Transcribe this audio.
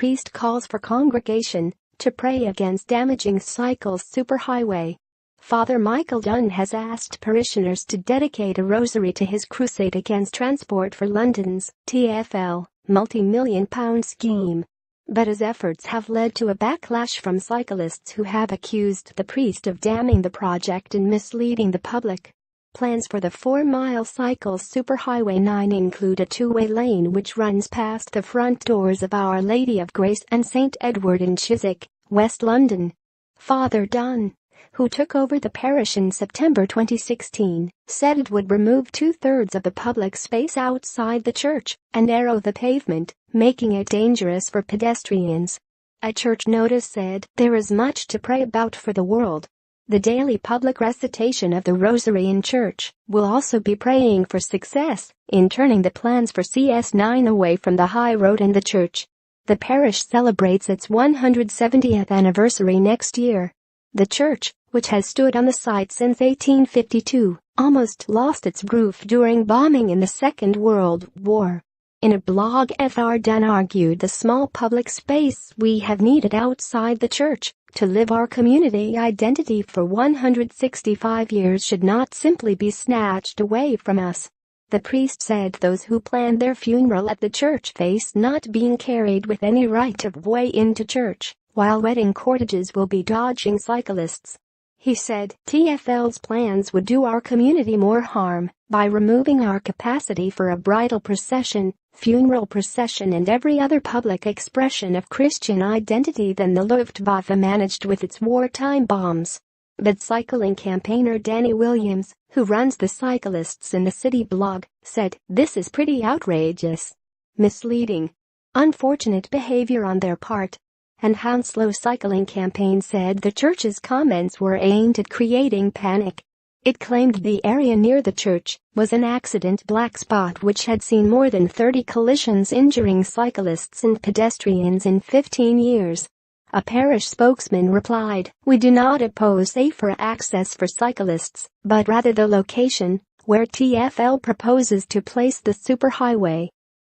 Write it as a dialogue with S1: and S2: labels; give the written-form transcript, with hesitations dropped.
S1: priest calls for congregation to pray against damaging cycles superhighway. Father Michael Dunne has asked parishioners to dedicate a rosary to his crusade against Transport for London's TfL multi-million-pound scheme. But his efforts have led to a backlash from cyclists who have accused the priest of damning the project and misleading the public. Plans for the 4-mile cycles Superhighway 9 include a two-way lane which runs past the front doors of Our Lady of Grace and St Edward in Chiswick, West London. Father Dunne, who took over the parish in September 2016, said it would remove two-thirds of the public space outside the church and narrow the pavement, making it dangerous for pedestrians. A church notice said, "There is much to pray about for the world. The daily public recitation of the rosary in church will also be praying for success in turning the plans for CS9 away from the high road and the church." The parish celebrates its 170th anniversary next year. The church, which has stood on the site since 1852, almost lost its roof during bombing in the Second World War. In a blog, Fr. Dunne argued the small public space we have needed outside the church to live our community identity for 165 years should not simply be snatched away from us. The priest said those who planned their funeral at the church face not being carried with any right of way into church, while wedding corteges will be dodging cyclists. He said TfL's plans would do our community more harm by removing our capacity for a bridal procession, funeral procession and every other public expression of Christian identity than the Luftwaffe managed with its wartime bombs. But cycling campaigner Danny Williams, who runs the Cyclists in the City blog, said, "This is pretty outrageous. Misleading. Unfortunate behavior on their part." And Hounslow Cycling Campaign said the church's comments were aimed at creating panic. It claimed the area near the church was an accident black spot which had seen more than 30 collisions injuring cyclists and pedestrians in 15 years. A parish spokesman replied, "We do not oppose safer access for cyclists, but rather the location where TfL proposes to place the superhighway."